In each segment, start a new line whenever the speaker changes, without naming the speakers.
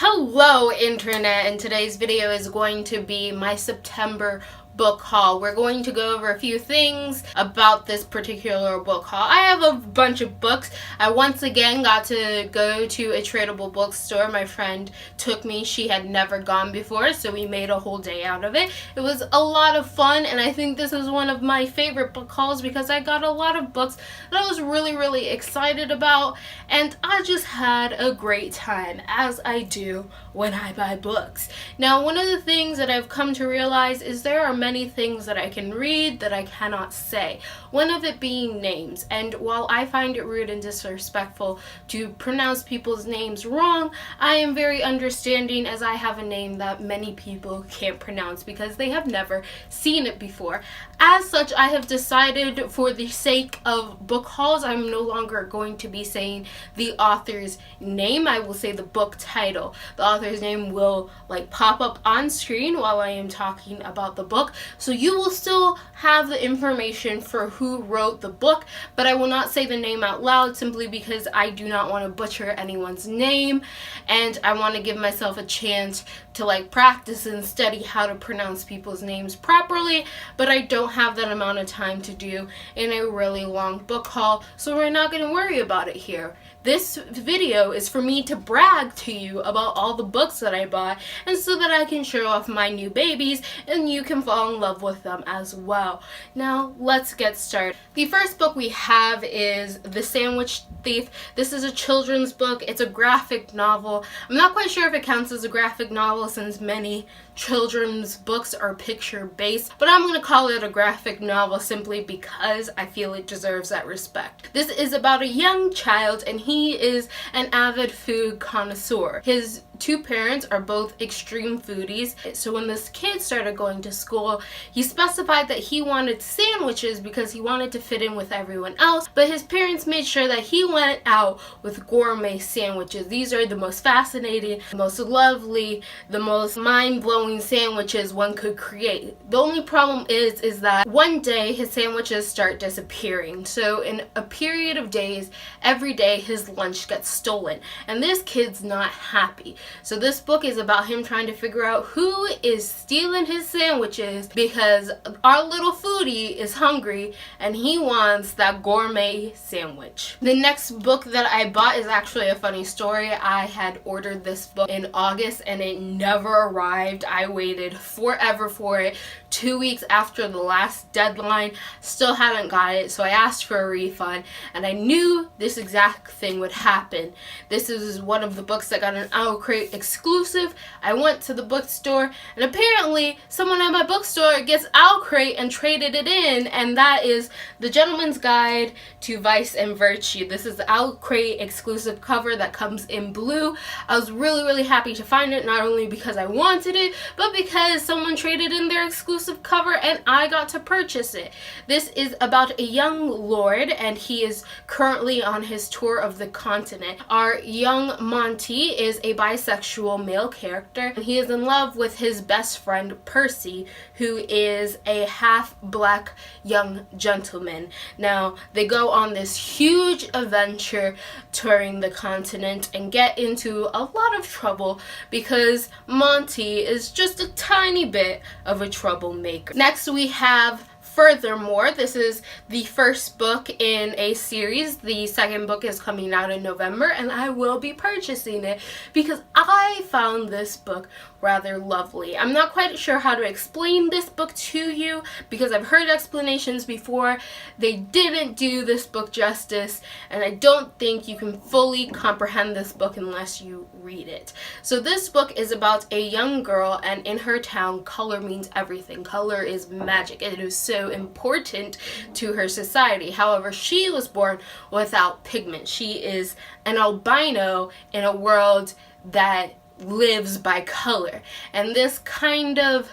Hello internet, and today's video is going to be my September book haul. We're going to go over a few things about this particular book haul. I have a bunch of books. I once again got to go to a tradable bookstore. My friend took me. She had never gone before, so we made a whole day out of it. It was a lot of fun, and I think this is one of my favorite book hauls because I got a lot of books that I was really excited about, and I just had a great time, as I do when I buy books. Now, one of the things that I've come to realize is there are many things that I can read that I cannot say. One of it being names. And while I find it rude and disrespectful to pronounce people's names wrong, I am very understanding as I have a name that many people can't pronounce because they have never seen it before. As such, I have decided for the sake of book hauls, I'm no longer going to be saying the author's name. I will say the book title. The author's name will pop up on screen while I am talking about the book. So you will still have the information for who wrote the book, but I will not say the name out loud simply because I do not want to butcher anyone's name, and I want to give myself a chance to practice and study how to pronounce people's names properly, but I don't have that amount of time to do in a really long book haul, so we're not going to worry about it here. This video is for me to brag to you about all the books that I bought, and so that I can show off my new babies and you can fall in love with them as well. Now, let's get started. The first book we have is The Sandwich Thief. This is a children's book. It's a graphic novel. I'm not quite sure if it counts as a graphic novel since many children's books are picture-based, but I'm going to call it a graphic novel simply because I feel it deserves that respect. This is about a young child, and he is an avid food connoisseur. His two parents are both extreme foodies, so when this kid started going to school, he specified that he wanted sandwiches because he wanted to fit in with everyone else, but his parents made sure that he went out with gourmet sandwiches. These are the most fascinating, the most lovely, the most mind-blowing sandwiches one could create. The only problem is that one day his sandwiches start disappearing. So in a period of days, every day his lunch gets stolen, and this kid's not happy. So this book is about him trying to figure out who is stealing his sandwiches because our little foodie is hungry and he wants that gourmet sandwich. The next book that I bought is actually a funny story. I had ordered this book in August and it never arrived. I waited forever for it. 2 weeks after the last deadline, still hadn't got it, so I asked for a refund, and I knew this exact thing would happen. This is one of the books that got an Owl Crate exclusive. I went to the bookstore, and apparently someone at my bookstore gets Owl Crate and traded it in, and that is The Gentleman's Guide to Vice and Virtue. This is the Owl Crate exclusive cover that comes in blue. I was really happy to find it, not only because I wanted it, but because someone traded in their exclusive cover and I got to purchase it. This is about a young lord, and he is currently on his tour of the continent. Our young Monty is a bisexual male character, and he is in love with his best friend Percy, who is a half-black young gentleman. Now, they go on this huge adventure touring the continent and get into a lot of trouble because Monty is just a tiny bit of a troublemaker. Next, we have Furthermore. This is the first book in a series. The second book is coming out in November, and I will be purchasing it because I found this book rather lovely. I'm not quite sure how to explain this book to you because I've heard explanations before. They didn't do this book justice, and I don't think you can fully comprehend this book unless you read it. So this book is about a young girl, and in her town, color means everything. Color is magic. It is so important to her society. However, she was born without pigment. She is an albino in a world that lives by color, and this kind of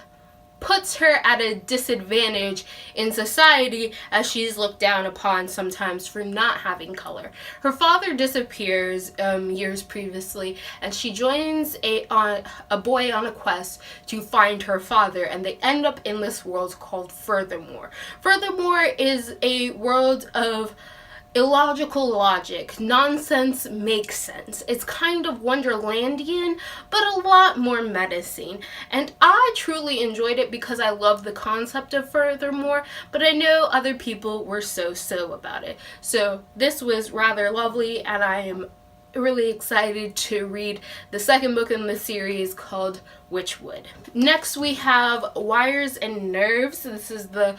puts her at a disadvantage in society as she's looked down upon sometimes for not having color. Her father disappears years previously, and she joins a boy on a quest to find her father, and they end up in this world called Furthermore. Furthermore is a world of illogical logic. Nonsense makes sense. It's kind of Wonderlandian, but a lot more menacing. And I truly enjoyed it because I love the concept of Furthermore, but I know other people were so about it. So this was rather lovely, and I am really excited to read the second book in the series called Witchwood. Next we have Wires and Nerves. This is the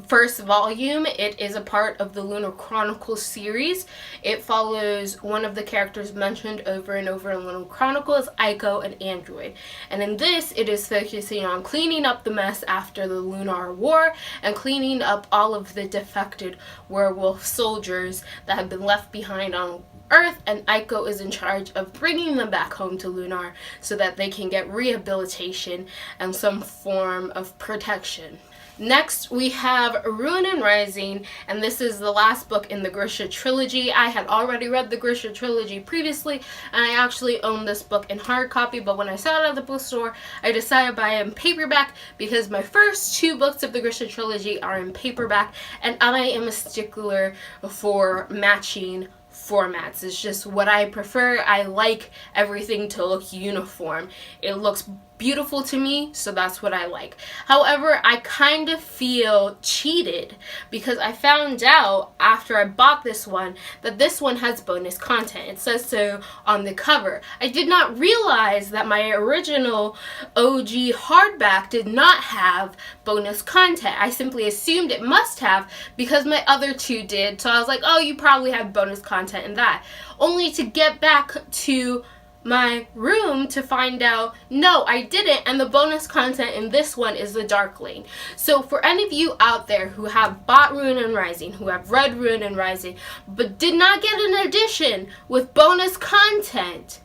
first volume. It is a part of the Lunar Chronicles series. It follows one of the characters mentioned over and over in Lunar Chronicles, Aiko, an android. And in this, it is focusing on cleaning up the mess after the Lunar War and cleaning up all of the defected werewolf soldiers that have been left behind on Earth, and Aiko is in charge of bringing them back home to Lunar so that they can get rehabilitation and some form of protection. Next, we have Arun and Rising, and this is the last book in the Grisha trilogy. I had already read the Grisha trilogy previously, and I actually owned this book in hard copy, but when I saw it at the bookstore, I decided to buy it in paperback because my first two books of the Grisha trilogy are in paperback, and I am a stickler for matching formats. It's just what I prefer. I like everything to look uniform. It looks beautiful to me, so that's what I like. However, I kind of feel cheated because I found out after I bought this one that this one has bonus content. It says so on the cover. I did not realize that my original OG hardback did not have bonus content. I simply assumed it must have because my other two did, so I was like, oh, you probably have bonus content in that. Only to get back to my room to find out, no, I didn't, and the bonus content in this one is the Darkling. So for any of you out there who have bought Rune and Rising, who have read Rune and Rising, but did not get an edition with bonus content,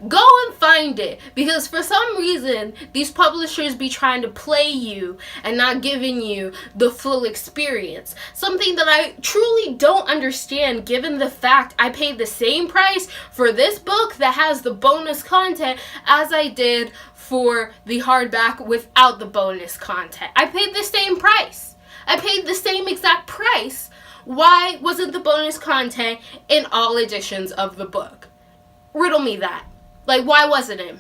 go and find it, because for some reason these publishers be trying to play you and not giving you the full experience. Something that I truly don't understand, given the fact I paid the same price for this book that has the bonus content as I did for the hardback without the bonus content. I paid the same price. I paid the same exact price. Why wasn't the bonus content in all editions of the book? Riddle me that. Like, why wasn't it?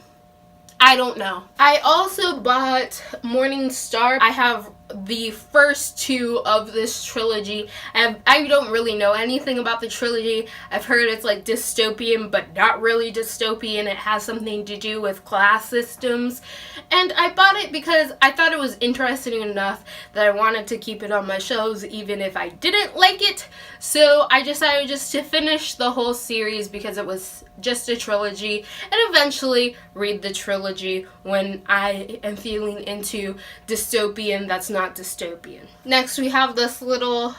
I don't know. I also bought Morningstar. I have the first two of this trilogy. I don't really know anything about the trilogy. I've heard it's like dystopian, but not really dystopian. It has something to do with class systems. And I bought it because I thought it was interesting enough that I wanted to keep it on my shelves even if I didn't like it. So I decided just to finish the whole series because it was just a trilogy, and eventually read the trilogy when I am feeling into dystopian that's not dystopian. Next we have this little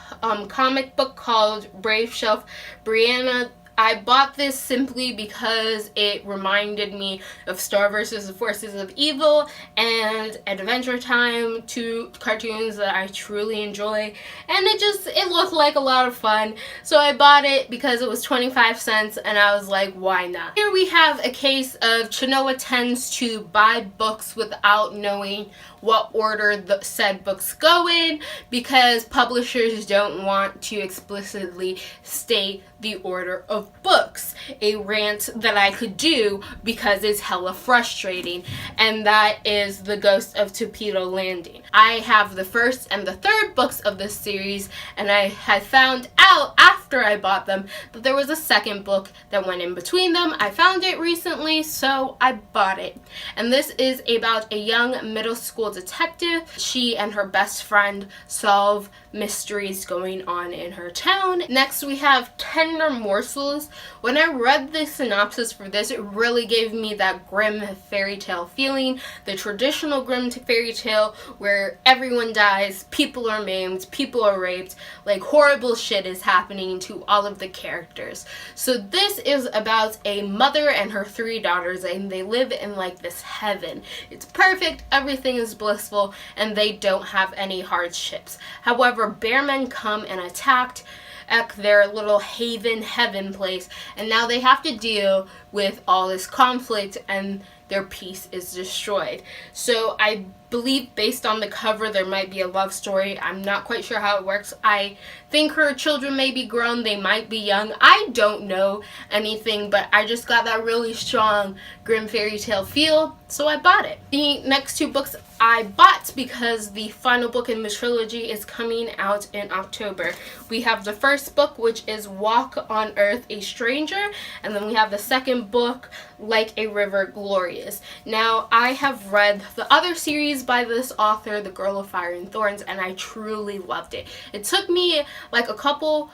comic book called Brave Shelf Brianna. I bought this simply because it reminded me of Star vs. the Forces of Evil and Adventure Time, two cartoons that I truly enjoy, and it looked like a lot of fun, so I bought it because it was 25 cents and I was like, why not? Here we have a case of Chinoa tends to buy books without knowing what order the said books go in because publishers don't want to explicitly state the order of books. A rant that I could do because it's hella frustrating, and that is The Ghost of To Peru Landing. I have the first and the third books of this series, and I had found out after I bought them that there was a second book that went in between them. I found it recently, so I bought it. And this is about a young middle school detective. She and her best friend solve mysteries going on in her town. Next we have Tender Morsels. When I read the synopsis for this, it really gave me that grim fairy tale feeling, the traditional grim fairy tale where everyone dies, people are maimed, people are raped, like horrible shit is happening to all of the characters. So this is about a mother and her three daughters, and they live in like this heaven. It's perfect, everything is blissful, and they don't have any hardships. However, bearmen come and attacked at their little haven heaven place, and now they have to deal with all this conflict and their peace is destroyed. So I believe based on the cover there might be a love story. I'm not quite sure how it works. I think her children may be grown, they might be young. I don't know anything, but I just got that really strong grim fairy tale feel, so I bought it. The next two books I bought because the final book in the trilogy is coming out in October. We have the first book, which is Walk on Earth, a Stranger, and then we have the second book, Like a River, Glorious. Now, I have read the other series by this author, The Girl of Fire and Thorns, and I truly loved it. It took me like a couple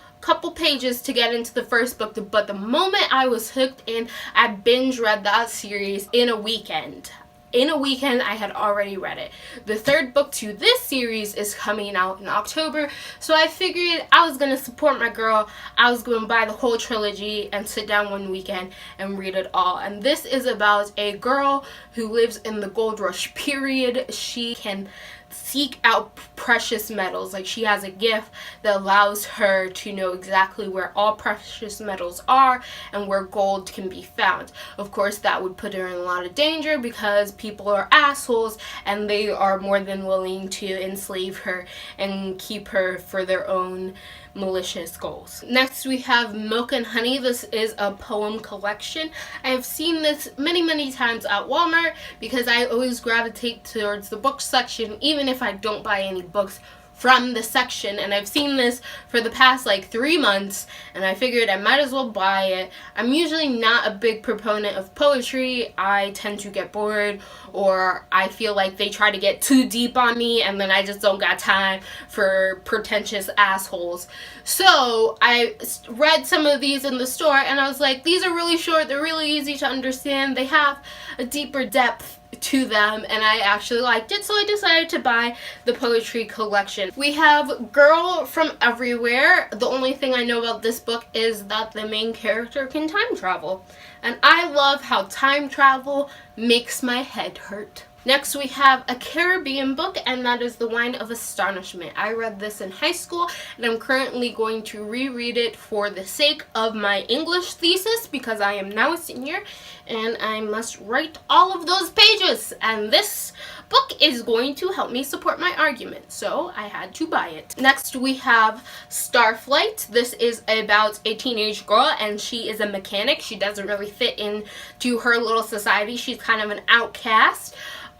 pages to get into the first book, but the moment I was hooked in, I binge read that series in a weekend. In a weekend, I had already read it. The third book to this series is coming out in October, so I figured I was going to support my girl. I was going to buy the whole trilogy and sit down one weekend and read it all. And this is about a girl who lives in the gold rush period. She can seek out precious metals. Like, she has a gift that allows her to know exactly where all precious metals are and where gold can be found. Of course, that would put her in a lot of danger because people are assholes and they are more than willing to enslave her and keep her for their own malicious goals. Next, we have Milk and Honey. This is a poem collection. I have seen this many times at Walmart because I always gravitate towards the book section even if I don't buy any books from the section, and I've seen this for the past like 3 months and I figured I might as well buy it. I'm usually not a big proponent of poetry. I tend to get bored, or I feel like they try to get too deep on me and then I just don't got time for pretentious assholes. So I read some of these in the store and I was like, these are really short, they're really easy to understand, they have a deeper depth to them, and I actually liked it, so I decided to buy the poetry collection. We have Girl from Everywhere. The only thing I know about this book is that the main character can time travel, and I love how time travel makes my head hurt. Next, we have a Caribbean book, and that is The Wine of Astonishment. I read this in high school, and I'm currently going to reread it for the sake of my English thesis because I am now a senior, and I must write all of those pages, and this book is going to help me support my argument, so I had to buy it. Next, we have Starflight. This is about a teenage girl, and she is a mechanic. She doesn't really fit into her little society. She's kind of an outcast.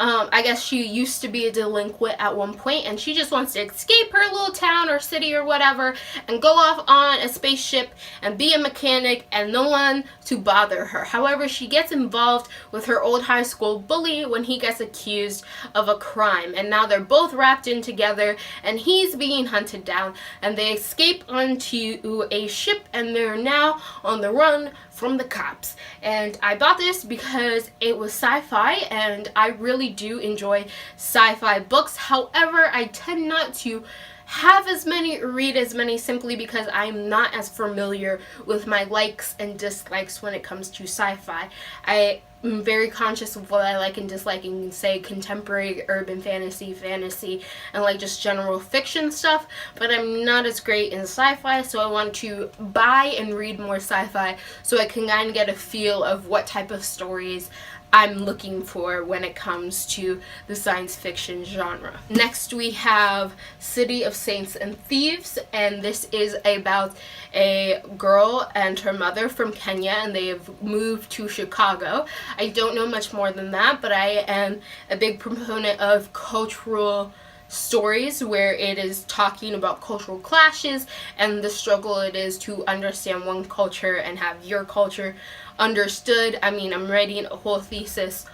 I guess she used to be a delinquent at one point, and she just wants to escape her little town or city or whatever and go off on a spaceship and be a mechanic and no one to bother her. However, she gets involved with her old high school bully when he gets accused of a crime, and now they're both wrapped in together and he's being hunted down, and they escape onto a ship and they're now on the run from the cops. And I bought this because it was sci-fi, and I really do enjoy sci-fi books. However, I tend not to read as many simply because I'm not as familiar with my likes and dislikes when it comes to sci-fi. I am very conscious of what I like and dislike in, say, contemporary, urban fantasy, and like just general fiction stuff, but I'm not as great in sci-fi, so I want to buy and read more sci-fi so I can kind of get a feel of what type of stories I'm looking for when it comes to the science fiction genre. Next, we have City of Saints and Thieves, and this is about a girl and her mother from Kenya, and they have moved to Chicago. I don't know much more than that, but I am a big proponent of cultural stories where it is talking about cultural clashes and the struggle it is to understand one culture and have your culture understood. I mean, I'm writing a whole thesis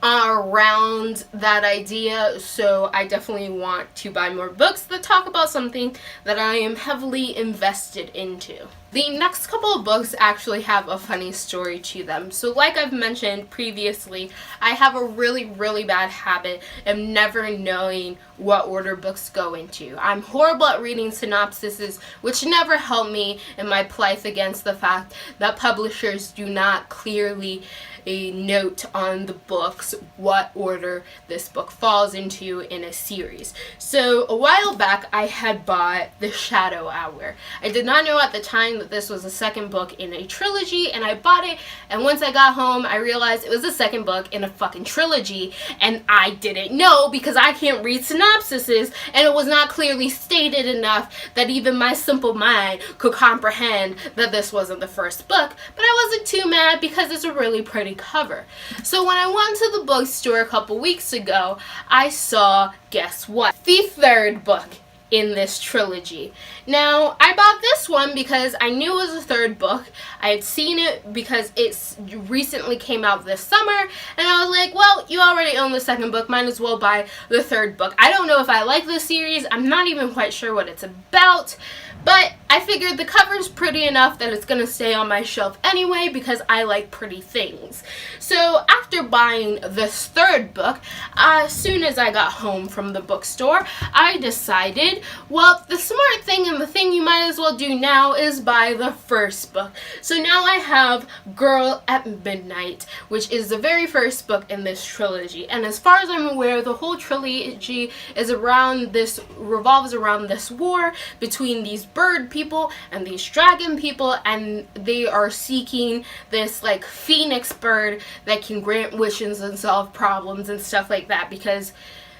around that idea, so I definitely want to buy more books that talk about something that I am heavily invested into. The next couple of books actually have a funny story to them. So like I've mentioned previously, I have a really bad habit of never knowing what order books go into. I'm horrible at reading synopsises, which never help me in my plight against the fact that publishers do not clearly note on the books what order this book falls into in a series. So a while back I had bought The Shadow Hour. I did not know at the time saying that this was the second book in a trilogy, and I bought it, and once I got home, I realized it was the second book in a fucking trilogy, and I didn't know because I can't read synopsises, and it was not clearly stated enough that even my simple mind could comprehend that this wasn't the first book, but I wasn't too mad because it's a really pretty cover. So when I went to the bookstore a couple weeks ago, I saw, guess what? The third book in this trilogy. Now, I bought this one because I knew it was a third book. I had seen it because it recently came out this summer, and I was like, well, you already own the second book, might as well buy the third book. I don't know if I like this series. I'm not even quite sure what it's about, but I figured the cover's pretty enough that it's going to stay on my shelf anyway because I like pretty things. So after buying this third book, as soon as I got home from the bookstore, I decided, well, the smart thing and the thing you might as well do now is buy the first book. So now I have Girl at Midnight, which is the very first book in this trilogy. And as far as I'm aware, the whole trilogy is revolves around this war between these bird people and these dragon people, and they are seeking this like phoenix bird that can grant wishes and solve problems and stuff like that, because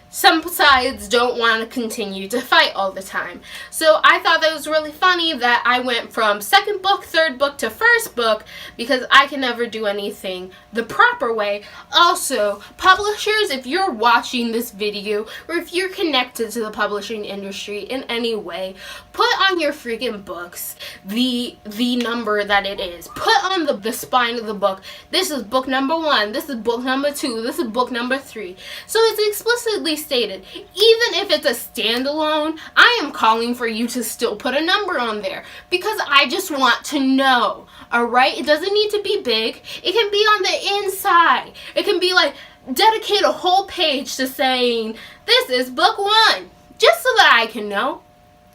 some sides don't want to continue to fight all the time. So I thought that was really funny that I went from second book, third book to first book because I can never do anything the proper way. Also, publishers, if you're watching this video or if you're connected to the publishing industry in any way, put on your freaking books the number that it is. Put on the spine of the book, this is book number 1, this is book number 2, this is book number 3. So it's explicitly stated. Even if it's a standalone, I am calling for you to still put a number on there because I just want to know. Alright? It doesn't need to be big. It can be on the inside. It can be like, dedicate a whole page to saying, this is book 1. Just so that I can know.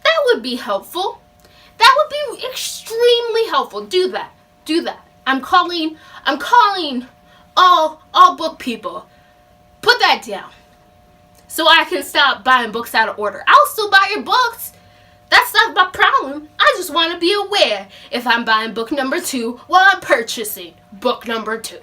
That would be helpful. That would be extremely helpful. Do that. Do that. I'm calling all book people. Put that down. So I can stop buying books out of order. I'll still buy your books. That's not my problem. I just want to be aware if I'm buying book number 2 while I'm purchasing book number 2.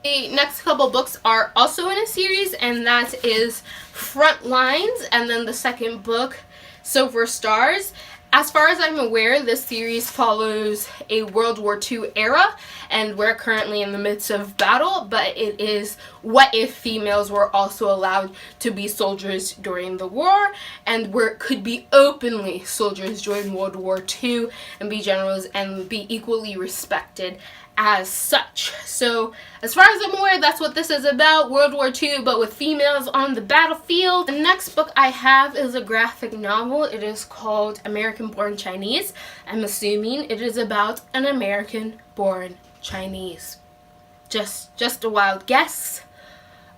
The next couple books are also in a series, and that is Frontlines, and then the second book, Silver Stars. As far as I'm aware, this series follows a World War II era, and we're currently in the midst of battle, but it is what if females were also allowed to be soldiers during the war, and could be openly soldiers during World War II, and be generals, and be equally respected as such. So as far as I'm aware, that's what this is about, World War II, but with females on the battlefield. The next book I have is a graphic novel. It is called American Born Chinese. I'm assuming it is about an American born Chinese. Just a wild guess.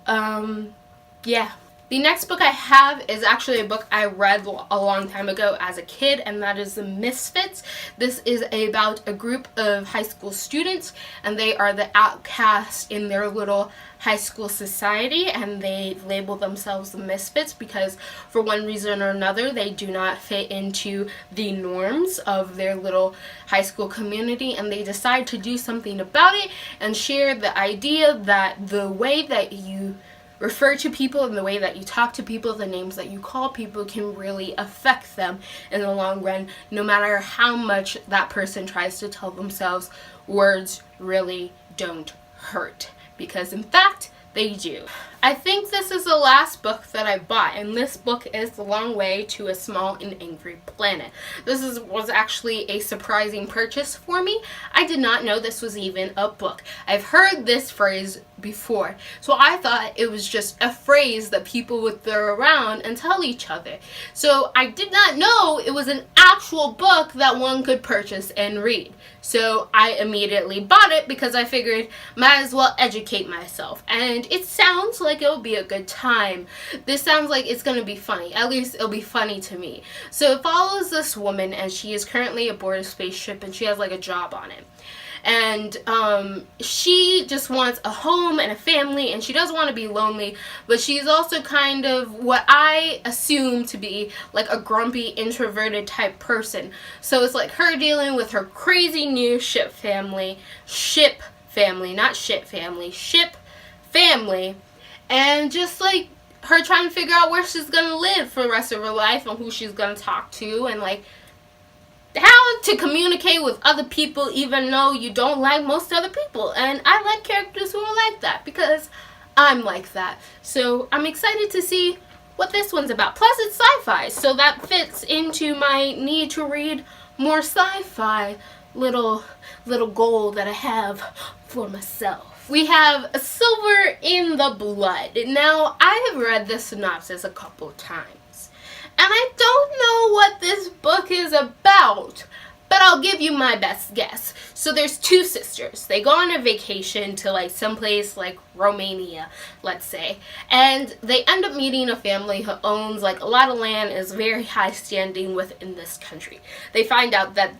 Yeah. The next book I have is actually a book I read a long time ago as a kid, and that is The Misfits. This is about a group of high school students, and they are the outcasts in their little high school society, and they label themselves the Misfits because for one reason or another they do not fit into the norms of their little high school community, and they decide to do something about it and share the idea that the way that you refer to people and the way that you talk to people, the names that you call people, can really affect them in the long run, no matter how much that person tries to tell themselves words really don't hurt. Because in fact, they do. I think this is the last book that I bought, and this book is The Long Way to a Small and Angry Planet. This was actually a surprising purchase for me. I did not know this was even a book. I've heard this phrase before, so I thought it was just a phrase that people would throw around and tell each other. So I did not know it was an actual book that one could purchase and read. So I immediately bought it because I figured might as well educate myself, and it sounds like it'll be a good time. This sounds like it's gonna be funny. At least it'll be funny to me. So it follows this woman, and she is currently aboard a spaceship, and she has like a job on it. and she just wants a home and a family, and she doesn't want to be lonely, but she's also kind of what I assume to be like a grumpy, introverted type person. So it's like her dealing with her crazy new ship family, and just like her trying to figure out where she's gonna live for the rest of her life and who she's gonna talk to, and like how to communicate with other people even though you don't like most other people. And I like characters who are like that because I'm like that. So I'm excited to see what this one's about. Plus it's sci-fi, so that fits into my need to read more sci-fi little goal that I have for myself. We have Silver in the Blood. Now, I have read the synopsis a couple times, and I don't know what this book is about, but I'll give you my best guess. So there's two sisters. They go on a vacation to like someplace like Romania, let's say, and they end up meeting a family who owns like a lot of land, is very high standing within this country. They find out that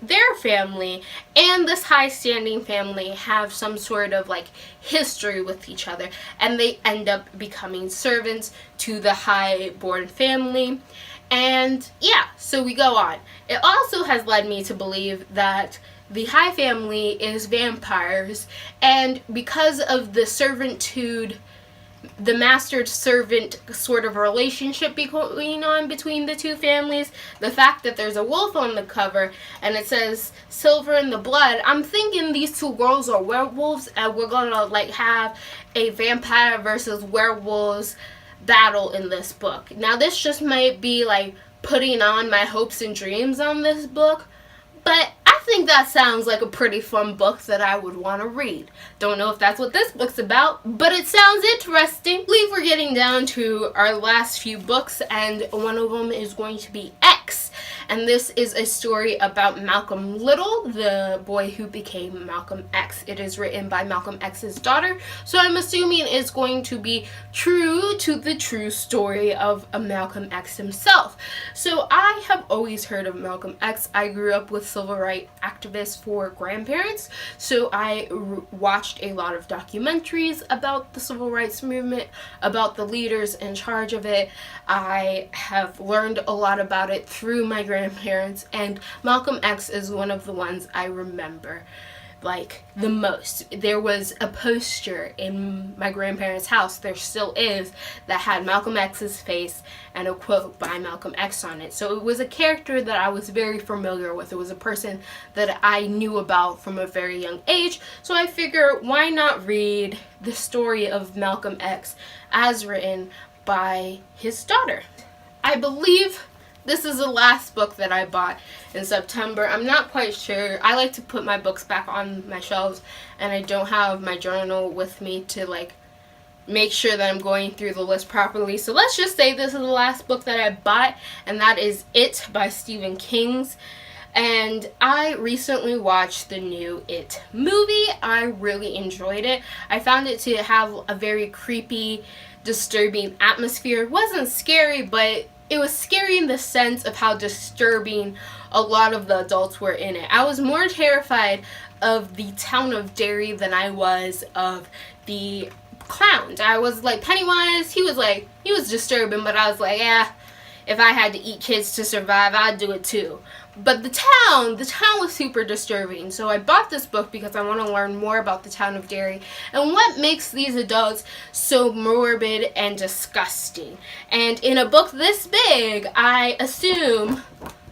their family and this high standing family have some sort of like history with each other, and they end up becoming servants to the high-born family. And yeah, so we go on. It also has led me to believe that the high family is vampires, and because of the servitude, the master-servant sort of relationship going on between the two families, the fact that there's a wolf on the cover and it says Silver in the Blood, I'm thinking these two girls are werewolves, and we're gonna like have a vampire versus werewolves battle in this book. Now this just might be like putting on my hopes and dreams on this book, but I think that sounds like a pretty fun book that I would want to read. Don't know if that's what this book's about, but it sounds interesting. I believe we're getting down to our last few books, and one of them is going to be X. And this is a story about Malcolm Little, the boy who became Malcolm X. It is written by Malcolm X's daughter, so I'm assuming it's going to be true to the true story of Malcolm X himself. So I have always heard of Malcolm X. I grew up with civil rights activists for grandparents, so I watched a lot of documentaries about the civil rights movement, about the leaders in charge of it. I have learned a lot about it through my grandparents, and Malcolm X is one of the ones I remember like the most. There was a poster in my grandparents' house, there still is, that had Malcolm X's face and a quote by Malcolm X on it. So it was a character that I was very familiar with. It was a person that I knew about from a very young age. So I figure, why not read the story of Malcolm X as written by his daughter? I believe this is the last book that I bought in September. I'm not quite sure. I like to put my books back on my shelves, and I don't have my journal with me to like make sure that I'm going through the list properly. So let's just say this is the last book that I bought, and that is It by Stephen King. And I recently watched the new It movie. I really enjoyed it. I found it to have a very creepy, disturbing atmosphere. It wasn't scary, but it was scary in the sense of how disturbing a lot of the adults were in it. I was more terrified of the town of Derry than I was of the clowns. I was like, Pennywise, he was disturbing, but I was like, yeah, if I had to eat kids to survive, I'd do it too. But the town was super disturbing. So I bought this book because I want to learn more about the town of Derry and what makes these adults so morbid and disgusting. And in a book this big, I assume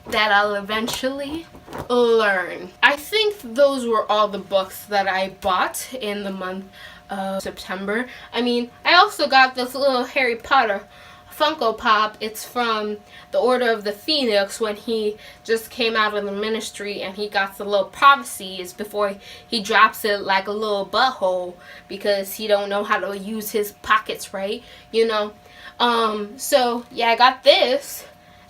that I'll eventually learn. I think those were all the books that I bought in the month of September. I mean, I also got this little Harry Potter Funko Pop. It's from the Order of the Phoenix when he just came out of the ministry, and he got the little prophecies before he drops it like a little butthole because he don't know how to use his pockets right, you know. So yeah, I got this.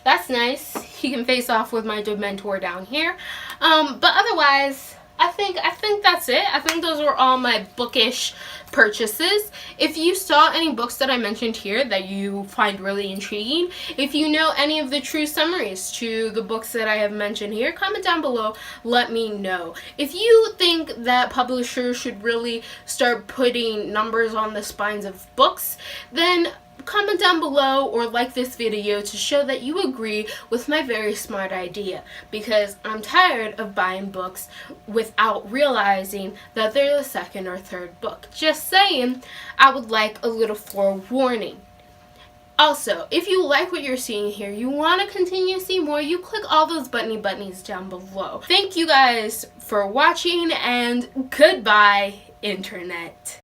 That's nice. He can face off with my Dementor down here. But otherwise, I think that's it. I think those were all my bookish purchases. If you saw any books that I mentioned here that you find really intriguing, if you know any of the true summaries to the books that I have mentioned here, comment down below, let me know. If you think that publishers should really start putting numbers on the spines of books, then comment down below or like this video to show that you agree with my very smart idea, because I'm tired of buying books without realizing that they're the second or third book. Just saying, I would like a little forewarning. Also, if you like what you're seeing here, you want to continue to see more, you click all those bunnies down below. Thank you guys for watching, and goodbye, internet.